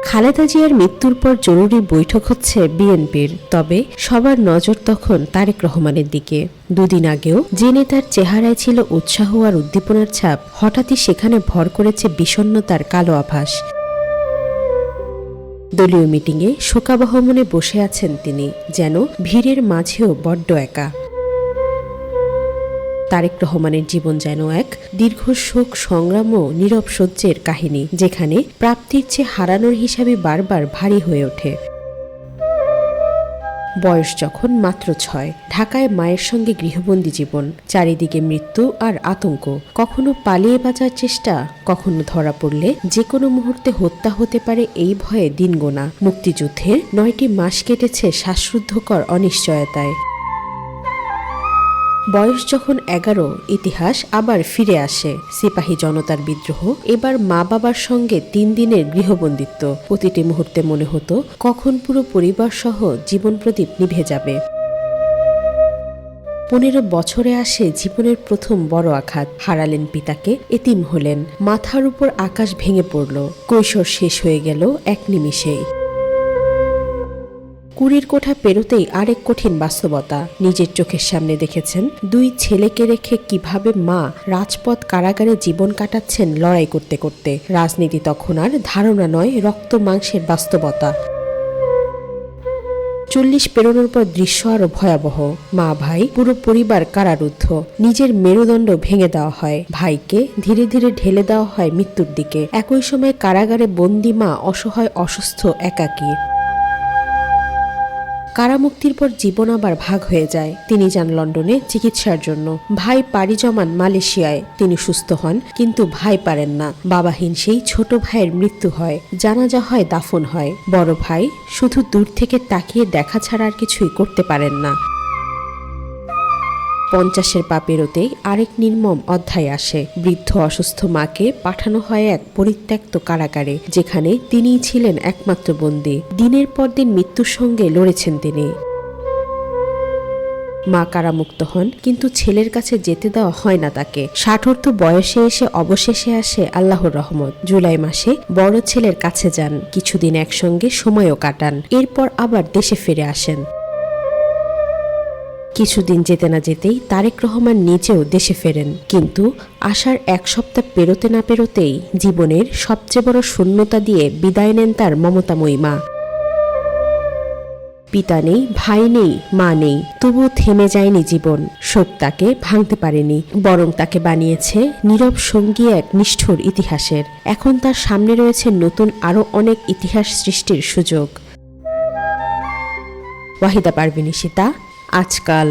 খালেদা জিয়ার মৃত্যুর পর জরুরি বৈঠক হচ্ছে বিএনপির, তবে সবার নজর তখন তারেক রহমানের দিকে। দুদিন আগেও যে নেতার চেহারায় ছিল উৎসাহ আর উদ্দীপনার ছাপ, হঠাৎই সেখানে ভর করেছে বিষণ্ণতার কালো আভাস। দলীয় মিটিংয়ে শোকাবহ মনে বসে আছেন তিনি, যেন ভিড়ের মাঝেও বড্ড একা। তারেক রহমানের জীবন যেন এক দীর্ঘ শোক সংগ্রাম ও নীরব সহ্যের কাহিনী, যেখানে প্রাপ্তির চেয়ে হারানোর হিসাবে বারবার ভারী হয়ে ওঠে। বয়স যখন মাত্র 6, ঢাকায় মায়ের সঙ্গে গৃহবন্দী জীবন, চারিদিকে মৃত্যু আর আতঙ্ক। কখনো পালিয়ে বাঁচার চেষ্টা, কখনো ধরা পড়লে যে কোনো মুহূর্তে হত্যা হতে পারে, এই ভয়ে দিন গোনা। মুক্তিযুদ্ধের 9টি মাস কেটেছে শ্বাসরুদ্ধকর অনিশ্চয়তায়। বয়স যখন 11, ইতিহাস আবার ফিরে আসে। সিপাহী জনতার বিদ্রোহ, এবার মা বাবার সঙ্গে 3 দিনের গৃহবন্দিত্ব। প্রতিটি মুহূর্তে মনে হতো কখন পুরো পরিবার সহ জীবন প্রদীপ নিভে যাবে। 15 বছরে আসে জীবনের প্রথম বড় আঘাত। হারালেন পিতাকে, এতিম হলেন, মাথার উপর আকাশ ভেঙে পড়ল। কৈশোর শেষ হয়ে গেল এক নিমিষেই। 20 কোঠা পেরোতেই আরেক কঠিন বাস্তবতা। নিজের চোখের সামনে দেখেছেন 2 ছেলেকে রেখে কিভাবে মা রাজপথ কারাগারে জীবন কাটাচ্ছেন লড়াই করতে করতে। রাজনীতি তখন আর ধারণা নয়, রক্ত মাংসের বাস্তবতা। 40 পেরোনোর পর দৃশ্য আরো ভয়াবহ। মা ভাই পুরো পরিবার কারারুদ্ধ। নিজের মেরুদণ্ড ভেঙে দেওয়া হয়, ভাইকে ধীরে ধীরে ঢেলে দেওয়া হয় মৃত্যুর দিকে। একই সময় কারাগারে বন্দি মা অসহায়, অসুস্থ, একাকী। কারামুক্তির পর জীবন আবার ভাগ হয়ে যায়। তিনি যান লন্ডনে চিকিৎসার জন্য, ভাই পাড়ি জমান মালয়েশিয়ায়। তিনি সুস্থ হন, কিন্তু ভাই পারেন না। বাবাহীন সেই ছোট ভাইয়ের মৃত্যু হয়, জানাজা হয়, দাফন হয়। বড় ভাই শুধু দূর থেকে তাকিয়ে দেখা ছাড়া আর কিছুই করতে পারেন না। 50-এর পা পেরোতেই আরেক নির্মম অধ্যায় আসে। বৃদ্ধ অসুস্থ মাকে পাঠানো হয় এক পরিত্যক্ত কারাগারে, যেখানে তিনিই ছিলেন একমাত্র বন্দী। দিনের পর দিন মৃত্যুর সঙ্গে লড়েছেন তিনি। মা কারামুক্ত হন, কিন্তু ছেলের কাছে যেতে দেওয়া হয় না তাকে। 60 বয়সে এসে অবশেষে আসে আল্লাহর রহমত। জুলাই মাসে বড় ছেলের কাছে যান, কিছুদিন একসঙ্গে সময়ও কাটান। এরপর আবার দেশে ফিরে আসেন। কিছুদিন যেতে না যেতেই তারেক রহমান নিজেও দেশে ফেরেন, কিন্তু আসার 1 সপ্তাহ পেরোতে না পেরোতেই জীবনের সবচেয়ে বড় শূন্যতা দিয়ে বিদায় নেন তার মমতাময়ী মা। পিতা নেই, ভাই নেই, মা নেই, তবুও থেমে যায়নি জীবন। শোক তাকে ভাঙতে পারেনি, বরং তাকে বানিয়েছে নীরব সঙ্গী এক নিষ্ঠুর ইতিহাসের। এখন তার সামনে রয়েছে নতুন আরও অনেক ইতিহাস সৃষ্টির সুযোগ। ওয়াহিদা পারভীন, আজকাল।